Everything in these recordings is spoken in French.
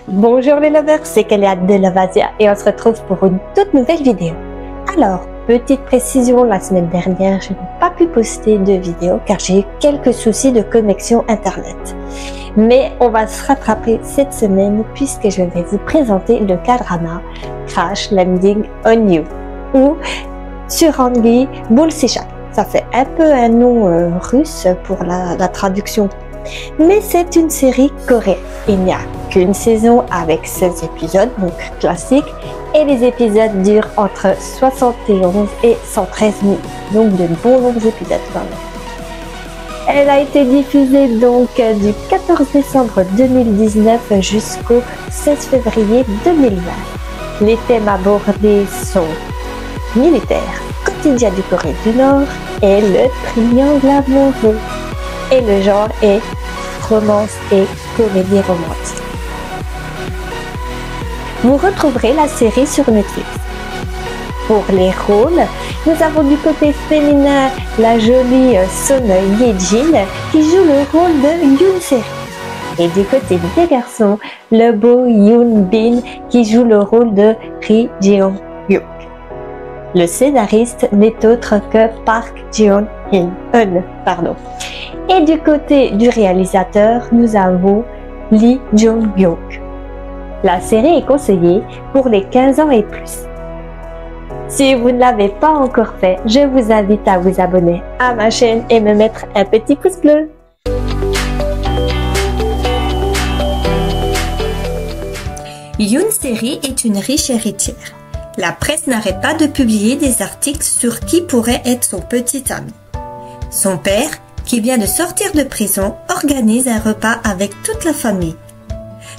Bonjour les lovers, c'est Kélia de Lovasia et on se retrouve pour une toute nouvelle vidéo. Alors, petite précision, la semaine dernière, je n'ai pas pu poster de vidéo car j'ai eu quelques soucis de connexion internet. Mais on va se rattraper cette semaine puisque je vais vous présenter le K-drama Crash Landing on You ou Surangi Bulsishak. Ça fait un peu un nom russe pour la traduction. Mais c'est une série coréenne. Il n'y a qu'une saison avec 16 épisodes, donc classique, et les épisodes durent entre 71 et 113 minutes, donc de bons longs épisodes quand même. Elle a été diffusée donc du 14 décembre 2019 jusqu'au 16 février 2020. Les thèmes abordés sont militaire, quotidien du Corée du Nord et le triangle amoureux. Et le genre est romance et comédie romantique. Vous retrouverez la série sur Netflix. Pour les rôles, nous avons du côté féminin la jolie Son Ye-jin qui joue le rôle de Yoon Se-ri. Et du côté des garçons, le beau Yoon Bin qui joue le rôle de Ri Jeong-hyuk. Le scénariste n'est autre que Park Jeon-eun. Et du côté du réalisateur, nous avons Lee Jong-hyuk. La série est conseillée pour les 15 ans et plus. Si vous ne l'avez pas encore fait, je vous invite à vous abonner à ma chaîne et me mettre un petit pouce bleu. Yoon Se-ri est une riche héritière. La presse n'arrête pas de publier des articles sur qui pourrait être son petit ami. Son père, qui vient de sortir de prison, organise un repas avec toute la famille.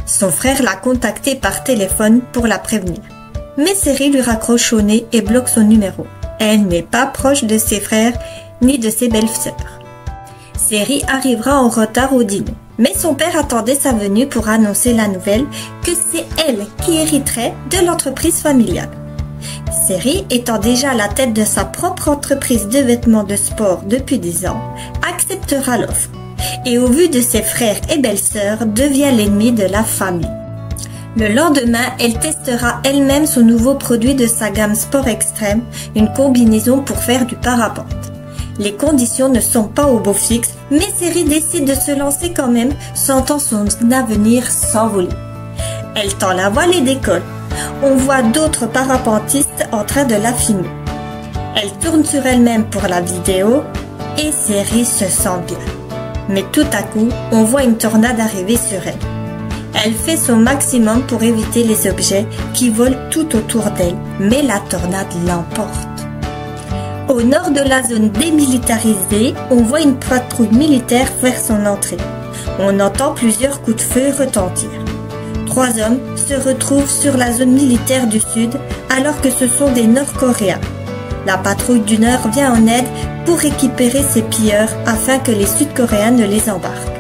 Son frère l'a contacté par téléphone pour la prévenir. Mais Se-ri lui raccroche au nez et bloque son numéro. Elle n'est pas proche de ses frères ni de ses belles-sœurs. Se-ri arrivera en retard au dîner. Mais son père attendait sa venue pour annoncer la nouvelle que c'est elle qui hériterait de l'entreprise familiale. Se-ri, étant déjà à la tête de sa propre entreprise de vêtements de sport depuis 10 ans, acceptera l'offre et au vu de ses frères et belles-sœurs devient l'ennemi de la famille. Le lendemain, elle testera elle-même son nouveau produit de sa gamme Sport Extrême, une combinaison pour faire du parapente. Les conditions ne sont pas au beau fixe, mais Se-ri décide de se lancer quand même, sentant son avenir s'envoler. Elle tend la voile et décolle. On voit d'autres parapentistes en train de la filmer. Elle tourne sur elle-même pour la vidéo et Se-ri se sent bien. Mais tout à coup, on voit une tornade arriver sur elle. Elle fait son maximum pour éviter les objets qui volent tout autour d'elle, mais la tornade l'emporte. Au nord de la zone démilitarisée, on voit une patrouille militaire faire son entrée. On entend plusieurs coups de feu retentir. 3 hommes se retrouvent sur la zone militaire du Sud alors que ce sont des Nord-Coréens. La patrouille du Nord vient en aide pour récupérer ces pilleurs afin que les Sud-Coréens ne les embarquent.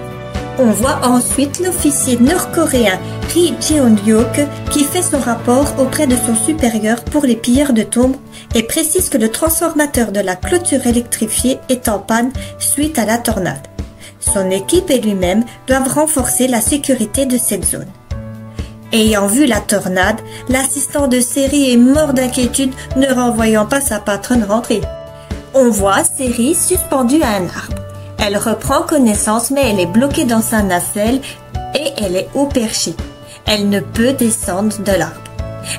On voit ensuite l'officier nord-coréen Ri Jeong-hyuk qui fait son rapport auprès de son supérieur pour les pilleurs de tombes et précise que le transformateur de la clôture électrifiée est en panne suite à la tornade. Son équipe et lui-même doivent renforcer la sécurité de cette zone. Ayant vu la tornade, l'assistant de Se-ri est mort d'inquiétude ne renvoyant pas sa patronne rentrer. On voit Se-ri suspendue à un arbre. Elle reprend connaissance mais elle est bloquée dans sa nacelle et elle est au perché. Elle ne peut descendre de l'arbre.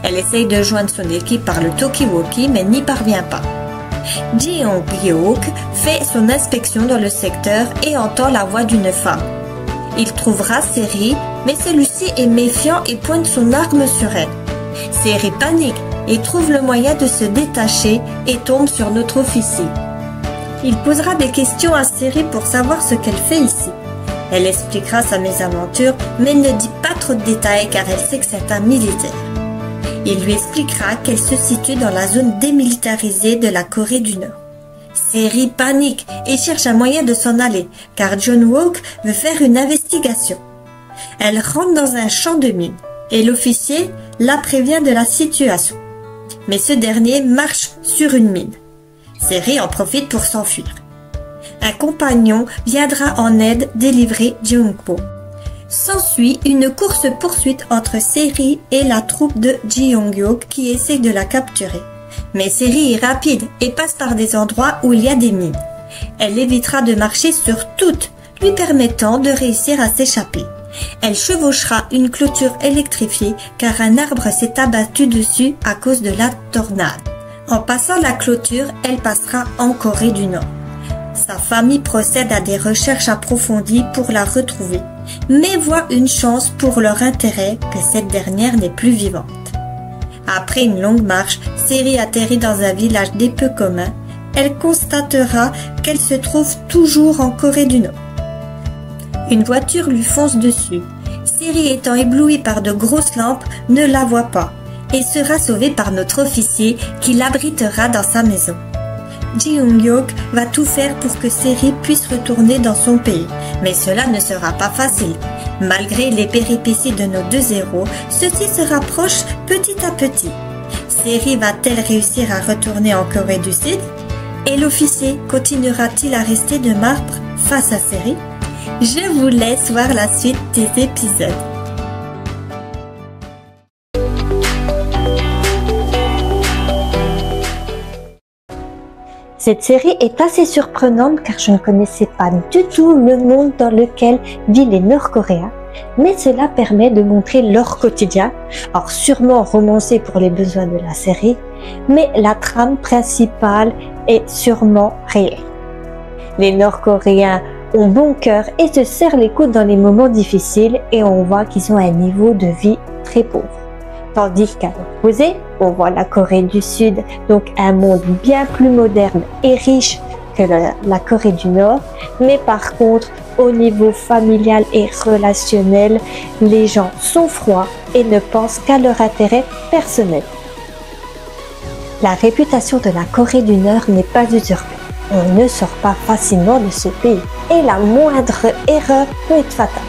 Elle essaye de joindre son équipe par le talkie-walkie mais n'y parvient pas. Jeong-hyuk fait son inspection dans le secteur et entend la voix d'une femme. Il trouvera Se-ri, mais celui-ci est méfiant et pointe son arme sur elle. Se-ri panique et trouve le moyen de se détacher et tombe sur notre officier. Il posera des questions à Se-ri pour savoir ce qu'elle fait ici. Elle expliquera sa mésaventure, mais ne dit pas trop de détails car elle sait que c'est un militaire. Il lui expliquera qu'elle se situe dans la zone démilitarisée de la Corée du Nord. Se-ri panique et cherche un moyen de s'en aller, car Jeong-hyuk veut faire une investigation. Elle rentre dans un champ de mines, et l'officier la prévient de la situation. Mais ce dernier marche sur une mine. Se-ri en profite pour s'enfuir. Un compagnon viendra en aide délivrer Jeong-hyuk. S'ensuit une course-poursuite entre Seri et la troupe de Ji Young-hyuk qui essaie de la capturer. Mais Seri est rapide et passe par des endroits où il y a des mines. Elle évitera de marcher sur toutes, lui permettant de réussir à s'échapper. Elle chevauchera une clôture électrifiée car un arbre s'est abattu dessus à cause de la tornade. En passant la clôture, elle passera en Corée du Nord. Sa famille procède à des recherches approfondies pour la retrouver, mais voit une chance pour leur intérêt que cette dernière n'est plus vivante. Après une longue marche, Seri atterrit dans un village des peu communs. Elle constatera qu'elle se trouve toujours en Corée du Nord. Une voiture lui fonce dessus. Seri, étant éblouie par de grosses lampes, ne la voit pas et sera sauvée par notre officier qui l'abritera dans sa maison. Ji Young-hyuk va tout faire pour que Seri puisse retourner dans son pays, mais cela ne sera pas facile. Malgré les péripéties de nos deux héros, ceux-ci se rapprochent petit à petit. Seri va-t-elle réussir à retourner en Corée du Sud? Et l'officier continuera-t-il à rester de marbre face à Seri? Je vous laisse voir la suite des épisodes. Cette série est assez surprenante car je ne connaissais pas du tout le monde dans lequel vivent les Nord-Coréens, mais cela permet de montrer leur quotidien, alors sûrement romancé pour les besoins de la série, mais la trame principale est sûrement réelle. Les Nord-Coréens ont bon cœur et se serrent les coudes dans les moments difficiles et on voit qu'ils ont un niveau de vie très pauvre. Tandis qu'à l'opposé, on voit la Corée du Sud, donc un monde bien plus moderne et riche que la Corée du Nord. Mais par contre, au niveau familial et relationnel, les gens sont froids et ne pensent qu'à leur intérêt personnel. La réputation de la Corée du Nord n'est pas usurpée. On ne sort pas facilement de ce pays et la moindre erreur peut être fatale.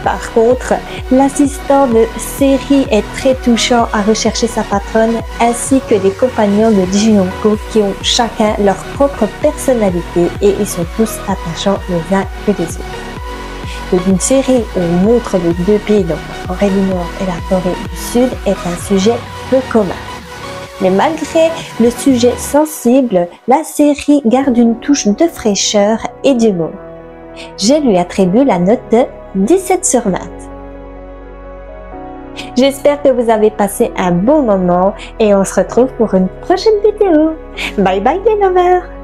Par contre, l'assistant de Seri est très touchant à rechercher sa patronne ainsi que les compagnons de Ji Young-hyuk qui ont chacun leur propre personnalité et ils sont tous attachants les uns que les autres. Une série où on montre les deux pays, donc la Corée du Nord et la Corée du Sud, est un sujet peu commun. Mais malgré le sujet sensible, la série garde une touche de fraîcheur et d'humour. Je lui attribue la note de 17 sur 20. J'espère que vous avez passé un bon moment et on se retrouve pour une prochaine vidéo. Bye bye les lovers!